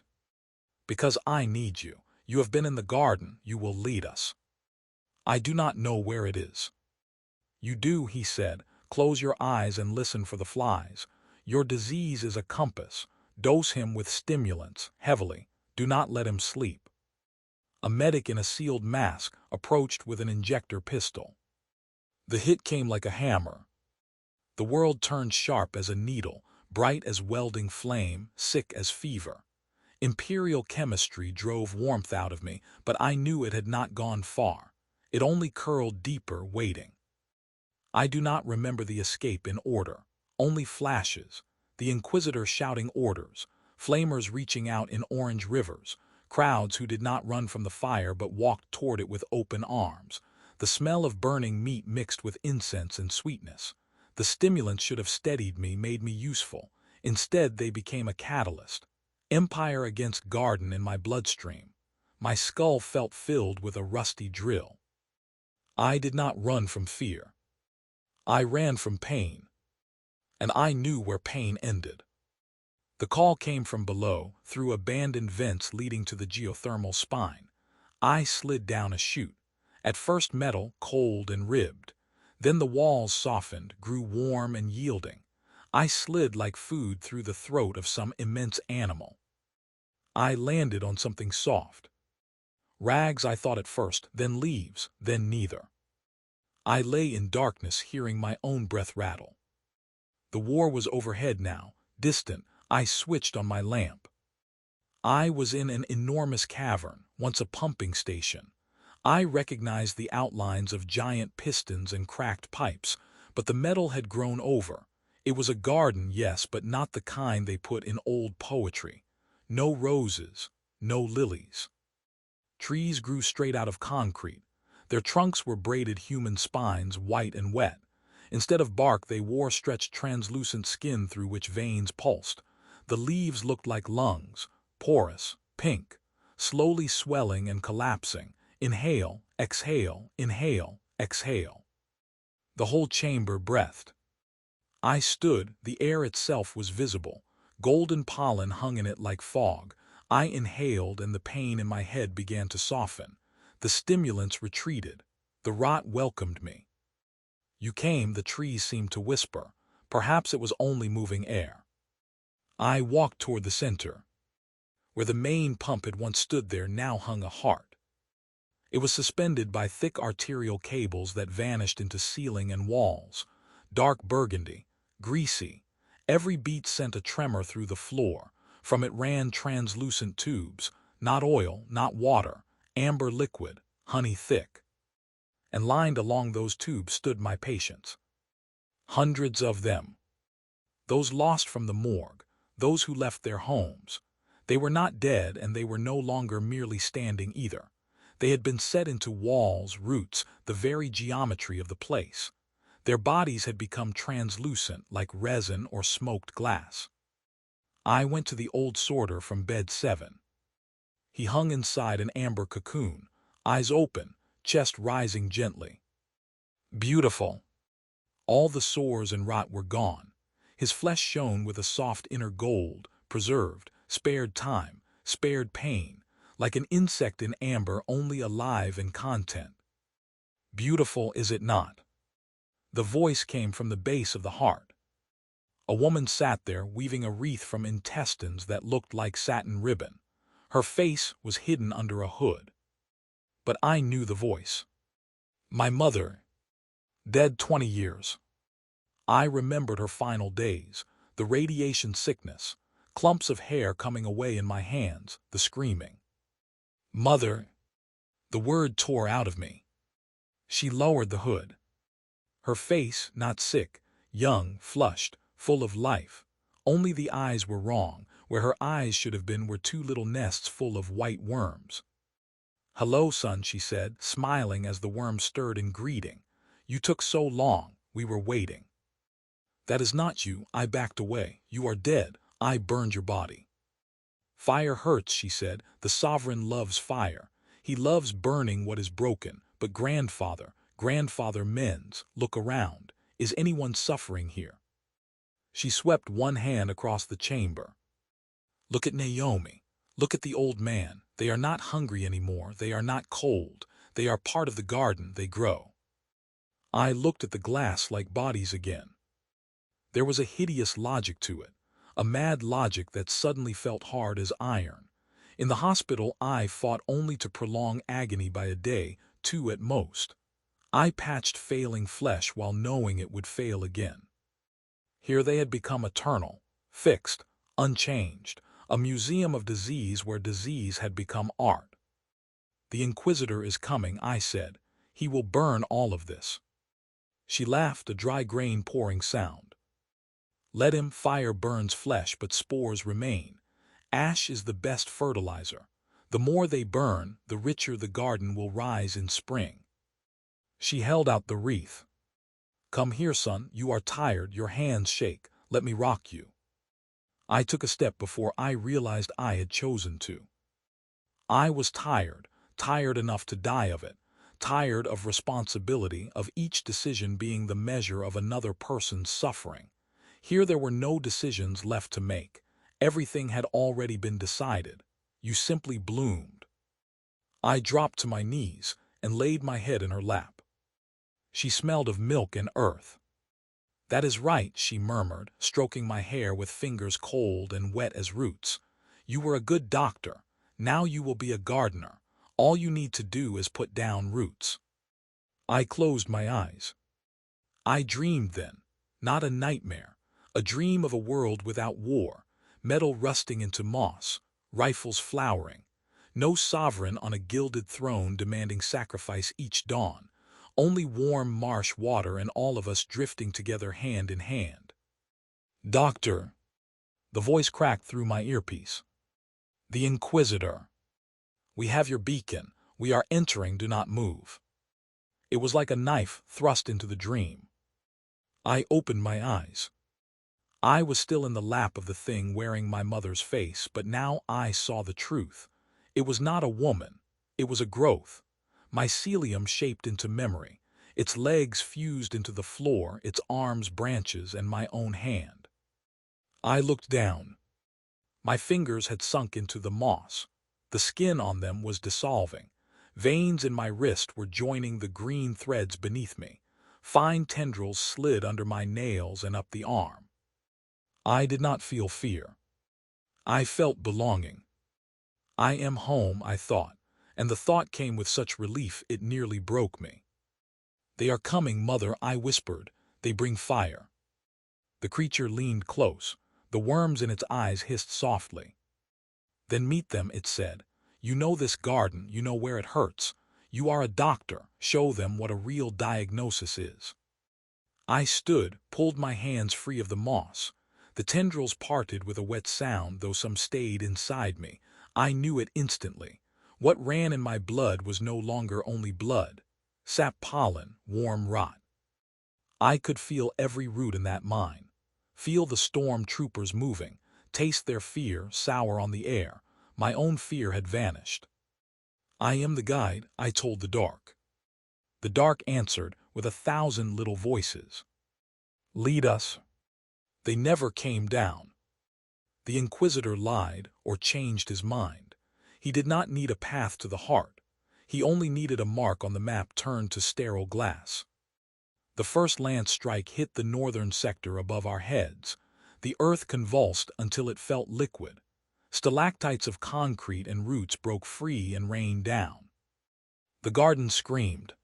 Because I need you. You have been in the garden, you will lead us. I do not know where it is. You do, he said. Close your eyes and listen for the flies. Your disease is a compass. Dose him with stimulants, heavily. Do not let him sleep. A medic in a sealed mask approached with an injector pistol. The hit came like a hammer. The world turned sharp as a needle, bright as welding flame, sick as fever. Imperial chemistry drove warmth out of me, but I knew it had not gone far. It only curled deeper, waiting. I do not remember the escape in order, only flashes, the Inquisitor shouting orders, flamers reaching out in orange rivers, crowds who did not run from the fire but walked toward it with open arms, the smell of burning meat mixed with incense and sweetness. The stimulants should have steadied me, made me useful. Instead, they became a catalyst. Empire against garden in my bloodstream. My skull felt filled with a rusty drill. I did not run from fear. I ran from pain. And I knew where pain ended. The call came from below, through abandoned vents leading to the geothermal spine. I slid down a chute. At first metal, cold and ribbed. Then the walls softened, grew warm and yielding. I slid like food through the throat of some immense animal. I landed on something soft. Rags, I thought at first, then leaves, then neither. I lay in darkness, hearing my own breath rattle. The war was overhead now, distant. I switched on my lamp. I was in an enormous cavern, once a pumping station. I recognized the outlines of giant pistons and cracked pipes, but the metal had grown over. It was a garden, yes, but not the kind they put in old poetry. No roses, no lilies. Trees grew straight out of concrete. Their trunks were braided human spines, white and wet. Instead of bark, they wore stretched translucent skin through which veins pulsed. The leaves looked like lungs, porous, pink, slowly swelling and collapsing. Inhale, exhale, inhale, exhale. The whole chamber breathed. I stood, the air itself was visible. Golden pollen hung in it like fog. I inhaled and the pain in my head began to soften. The stimulants retreated. The rot welcomed me. You came, the trees seemed to whisper. Perhaps it was only moving air. I walked toward the center. Where the main pump had once stood, there now hung a heart. It was suspended by thick arterial cables that vanished into ceiling and walls. Dark burgundy, greasy. Every beat sent a tremor through the floor. From it ran translucent tubes, not oil, not water, amber liquid, honey thick. And lined along those tubes stood my patients. Hundreds of them. Those lost from the morgue, those who left their homes. They were not dead, and they were no longer merely standing either. They had been set into walls, roots, the very geometry of the place. Their bodies had become translucent, like resin or smoked glass. I went to the old sorter from bed 7. He hung inside an amber cocoon, eyes open, chest rising gently. Beautiful. All the sores and rot were gone. His flesh shone with a soft inner gold, preserved, spared time, spared pain, like an insect in amber, only alive in content. Beautiful, is it not? The voice came from the base of the heart. A woman sat there, weaving a wreath from intestines that looked like satin ribbon. Her face was hidden under a hood. But I knew the voice. My mother, dead 20 years. I remembered her final days, the radiation sickness, clumps of hair coming away in my hands, the screaming. Mother, the word tore out of me. She lowered the hood. Her face, not sick, young, flushed, full of life. Only the eyes were wrong. Where her eyes should have been were 2 little nests full of white worms. Hello, son, she said, smiling as the worms stirred in greeting. You took so long, we were waiting. That is not you, I backed away. You are dead, I burned your body. Fire hurts, she said. The sovereign loves fire. He loves burning what is broken. But grandfather mends. Look around. Is anyone suffering here? She swept one hand across the chamber. Look at Naomi. Look at the old man. They are not hungry anymore. They are not cold. They are part of the garden. They grow. I looked at the glass like bodies again. There was a hideous logic to it, a mad logic that suddenly felt hard as iron. In the hospital, I fought only to prolong agony by a day, 2 at most. I patched failing flesh while knowing it would fail again. Here they had become eternal, fixed, unchanged, a museum of disease where disease had become art. The Inquisitor is coming, I said. He will burn all of this. She laughed, a dry grain pouring sound. Let him. Fire burns flesh, but spores remain. Ash is the best fertilizer. The more they burn, the richer the garden will rise in spring. She held out the wreath. Come here, son. You are tired. Your hands shake. Let me rock you. I took a step before I realized I had chosen to. I was tired, tired enough to die of it, tired of responsibility, of each decision being the measure of another person's suffering. Here there were no decisions left to make. Everything had already been decided. You simply bloomed. I dropped to my knees and laid my head in her lap. She smelled of milk and earth. That is right, she murmured, stroking my hair with fingers cold and wet as roots. You were a good doctor. Now you will be a gardener. All you need to do is put down roots. I closed my eyes. I dreamed then, not a nightmare, a dream of a world without war, metal rusting into moss, rifles flowering, no sovereign on a gilded throne demanding sacrifice each dawn, only warm marsh water and all of us drifting together hand in hand. Doctor, the voice cracked through my earpiece. The Inquisitor. We have your beacon. We are entering. Do not move. It was like a knife thrust into the dream. I opened my eyes. I was still in the lap of the thing wearing my mother's face, but now I saw the truth. It was not a woman. It was a growth. Mycelium shaped into memory. Its legs fused into the floor, its arms branches, and my own hand. I looked down. My fingers had sunk into the moss. The skin on them was dissolving. Veins in my wrist were joining the green threads beneath me. Fine tendrils slid under my nails and up the arm. I did not feel fear. I felt belonging. I am home, I thought, and the thought came with such relief it nearly broke me. They are coming, Mother, I whispered. They bring fire. The creature leaned close. The worms in its eyes hissed softly. Then meet them, it said. You know this garden, you know where it hurts. You are a doctor. Show them what a real diagnosis is. I stood, pulled my hands free of the moss. The tendrils parted with a wet sound, though some stayed inside me. I knew it instantly. What ran in my blood was no longer only blood. Sap pollen, warm rot. I could feel every root in that mine. Feel the storm troopers moving. Taste their fear, sour on the air. My own fear had vanished. I am the guide, I told the dark. The dark answered with 1,000 little voices. Lead us. They never came down. The Inquisitor lied or changed his mind. He did not need a path to the heart. He only needed a mark on the map turned to sterile glass. The first lance strike hit the northern sector above our heads. The earth convulsed until it felt liquid. Stalactites of concrete and roots broke free and rained down. The garden screamed.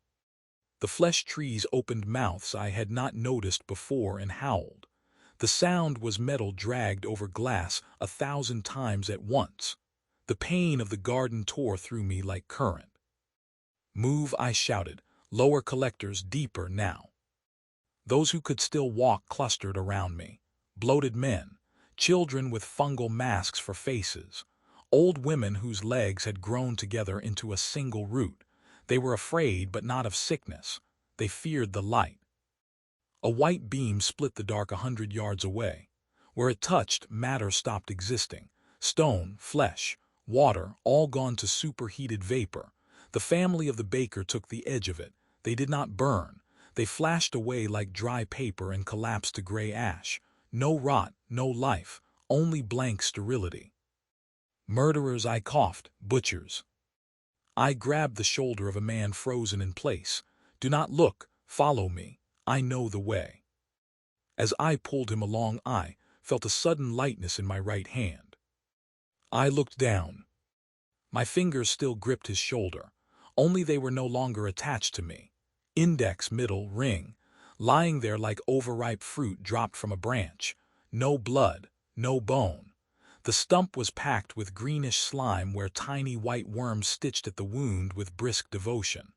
The flesh trees opened mouths I had not noticed before and howled. The sound was metal dragged over glass 1,000 times at once. The pain of the garden tore through me like current. Move, I shouted. Lower collectors, deeper now. Those who could still walk clustered around me. Bloated men, children with fungal masks for faces, old women whose legs had grown together into a single root. They were afraid, but not of sickness. They feared the light. A white beam split the dark 100 yards away. Where it touched, matter stopped existing. Stone, flesh, water, all gone to superheated vapor. The family of the baker took the edge of it. They did not burn. They flashed away like dry paper and collapsed to gray ash. No rot, no life, only blank sterility. Murderers, I coughed, butchers. I grabbed the shoulder of a man frozen in place. Do not look, follow me, I know the way. As I pulled him along, I felt a sudden lightness in my right hand. I looked down. My fingers still gripped his shoulder, only they were no longer attached to me. Index, middle, ring, lying there like overripe fruit dropped from a branch. No blood, no bone. The stump was packed with greenish slime where tiny white worms stitched at the wound with brisk devotion.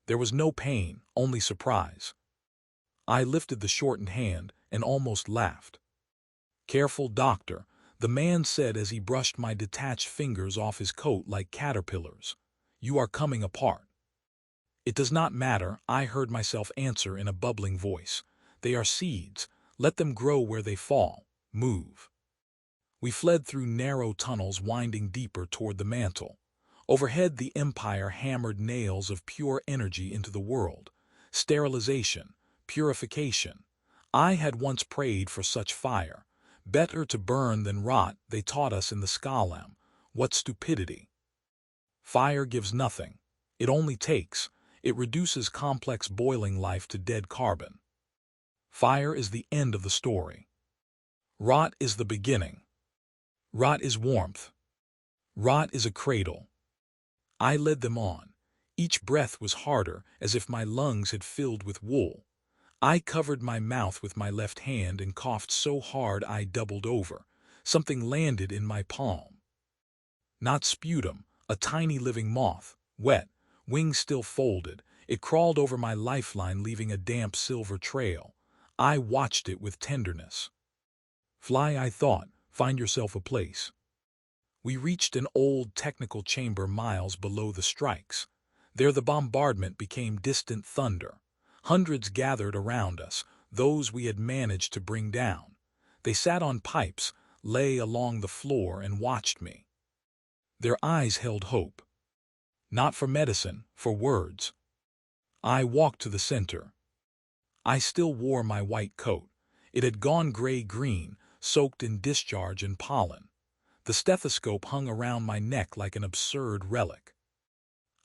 There was no pain, only surprise. I lifted the shortened hand and almost laughed. Careful, doctor, the man said as he brushed my detached fingers off his coat like caterpillars. You are coming apart. It does not matter, I heard myself answer in a bubbling voice. They are seeds. Let them grow where they fall. Move. We fled through narrow tunnels winding deeper toward the mantle. Overhead, the Empire hammered nails of pure energy into the world. Sterilization, purification. I had once prayed for such fire. Better to burn than rot, they taught us in the Skalam. What stupidity! Fire gives nothing. It only takes. It reduces complex boiling life to dead carbon. Fire is the end of the story. Rot is the beginning. Rot is warmth. Rot is a cradle. I led them on. Each breath was harder, as if my lungs had filled with wool. I covered my mouth with my left hand and coughed so hard I doubled over. Something landed in my palm. Not sputum, a tiny living moth, wet, wings still folded. It crawled over my lifeline, leaving a damp silver trail. I watched it with tenderness. Fly, I thought, find yourself a place. We reached an old technical chamber miles below the strikes. There the bombardment became distant thunder. Hundreds gathered around us, those we had managed to bring down. They sat on pipes, lay along the floor and watched me. Their eyes held hope. Not for medicine, for words. I walked to the center. I still wore my white coat. It had gone gray-green, soaked in discharge and pollen. The stethoscope hung around my neck like an absurd relic.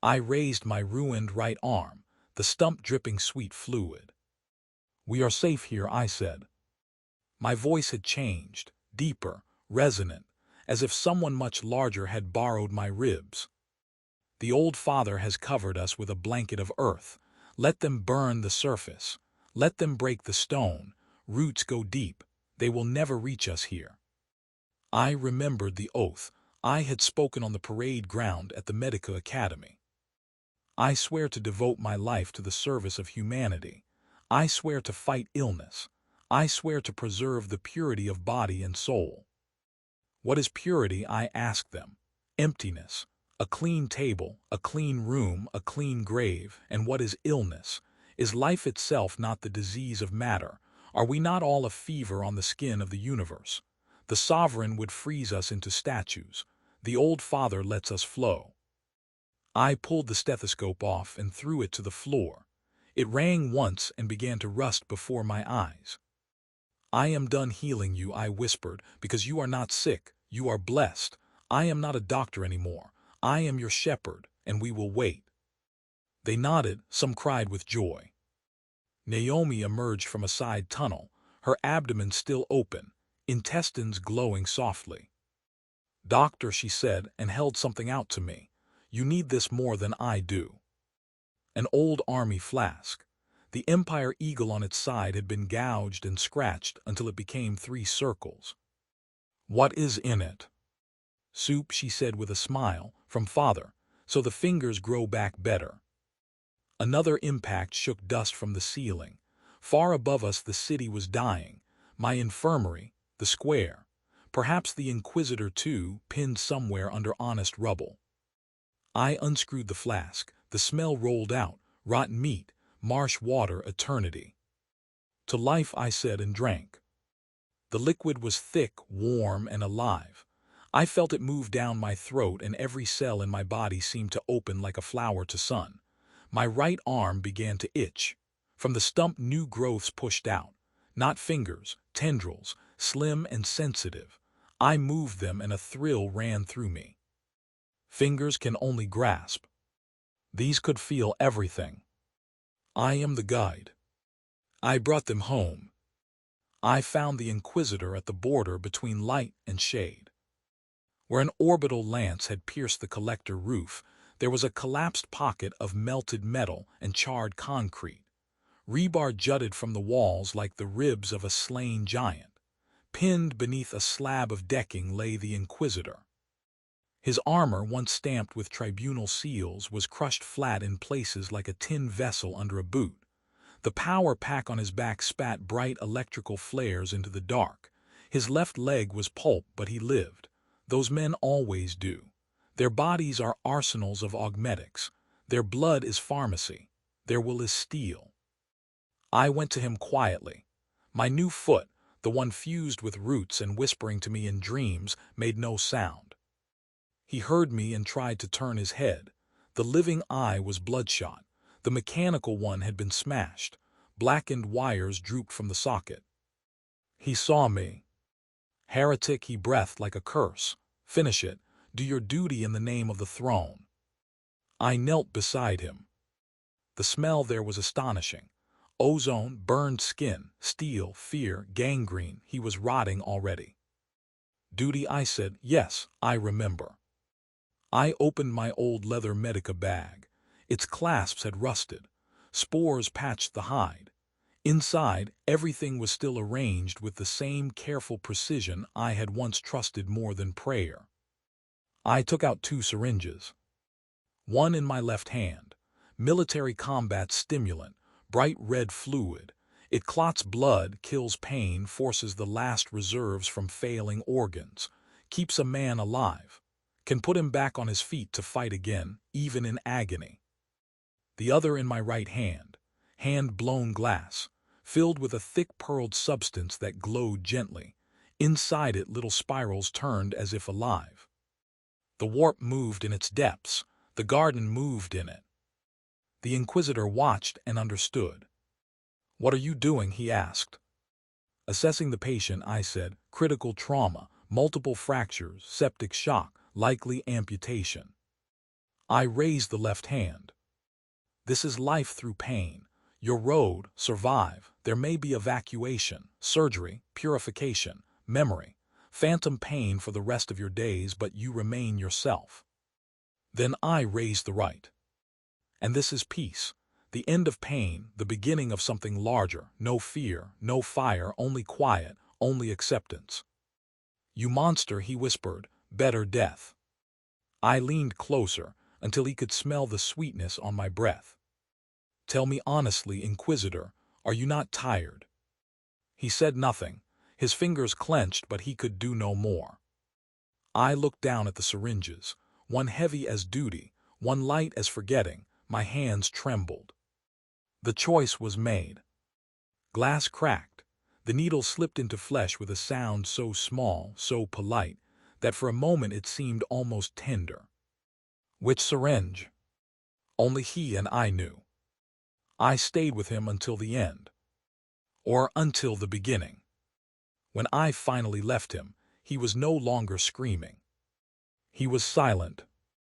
I raised my ruined right arm, the stump dripping sweet fluid. We are safe here, I said. My voice had changed, deeper, resonant, as if someone much larger had borrowed my ribs. The old father has covered us with a blanket of earth. Let them burn the surface. Let them break the stone. Roots go deep. They will never reach us here. I remembered the oath I had spoken on the parade ground at the Medica Academy. I swear to devote my life to the service of humanity. I swear to fight illness. I swear to preserve the purity of body and soul. What is purity? I asked them. Emptiness. A clean table, a clean room, a clean grave. And what is illness? Is life itself not the disease of matter? Are we not all a fever on the skin of the universe? The sovereign would freeze us into statues. The old father lets us flow. I pulled the stethoscope off and threw it to the floor. It rang once and began to rust before my eyes. I am done healing you, I whispered, because you are not sick, you are blessed. I am not a doctor anymore. I am your shepherd, and we will wait. They nodded, some cried with joy. Naomi emerged from a side tunnel, her abdomen still open, intestines glowing softly. Doctor, she said, and held something out to me. You need this more than I do. An old army flask. The Empire eagle on its side had been gouged and scratched until it became 3 circles. What is in it? Soup, she said with a smile, from father, so the fingers grow back better. Another impact shook dust from the ceiling. Far above us the city was dying. My infirmary, the square. Perhaps the Inquisitor too, pinned somewhere under honest rubble. I unscrewed the flask. The smell rolled out. Rotten meat, marsh water, eternity. To life, I said, and drank. The liquid was thick, warm, and alive. I felt it move down my throat and every cell in my body seemed to open like a flower to sun. My right arm began to itch. From the stump new growths pushed out. Not fingers, tendrils, slim and sensitive. I moved them and a thrill ran through me. Fingers can only grasp. These could feel everything. I am the guide. I brought them home. I found the Inquisitor at the border between light and shade. Where an orbital lance had pierced the collector roof, there was a collapsed pocket of melted metal and charred concrete. Rebar jutted from the walls like the ribs of a slain giant. Pinned beneath a slab of decking lay the Inquisitor. His armor, once stamped with tribunal seals, was crushed flat in places like a tin vessel under a boot. The power pack on his back spat bright electrical flares into the dark. His left leg was pulp, but he lived. Those men always do. Their bodies are arsenals of augmetics. Their blood is pharmacy. Their will is steel. I went to him quietly. My new foot, the one fused with roots and whispering to me in dreams, made no sound. He heard me and tried to turn his head. The living eye was bloodshot. The mechanical one had been smashed. Blackened wires drooped from the socket. He saw me. Heretic, he breathed like a curse. Finish it. Do your duty in the name of the throne. I knelt beside him. The smell there was astonishing. Ozone, burned skin, steel, fear, gangrene. He was rotting already. Duty, I said. Yes, I remember. I opened my old leather medica bag. Its clasps had rusted. Spores patched the hide. Inside, everything was still arranged with the same careful precision I had once trusted more than prayer. I took out 2 syringes. One in my left hand. Military combat stimulant, bright red fluid. It clots blood, kills pain, forces the last reserves from failing organs, keeps a man alive, can put him back on his feet to fight again, even in agony. The other in my right hand, hand-blown glass, filled with a thick pearled substance that glowed gently. Inside it, little spirals turned as if alive. The warp moved in its depths. The garden moved in it. The Inquisitor watched and understood. "What are you doing?" he asked. "Assessing the patient," I said. "Critical trauma, multiple fractures, septic shock, likely amputation." I raised the left hand. "This is life through pain. Your road, survive. There may be evacuation, surgery, purification, memory, phantom pain for the rest of your days, but you remain yourself." Then I raised the right. "And this is peace. The end of pain, the beginning of something larger. No fear, no fire, only quiet, only acceptance." "You monster," he whispered, "better death." I leaned closer until he could smell the sweetness on my breath. "Tell me honestly, Inquisitor, are you not tired?" He said nothing. His fingers clenched, but he could do no more. I looked down at the syringes, one heavy as duty, one light as forgetting. My hands trembled. The choice was made. Glass cracked. The needle slipped into flesh with a sound so small, so polite, that for a moment it seemed almost tender. Which syringe? Only he and I knew. I stayed with him until the end. Or until the beginning. When I finally left him, he was no longer screaming. He was silent.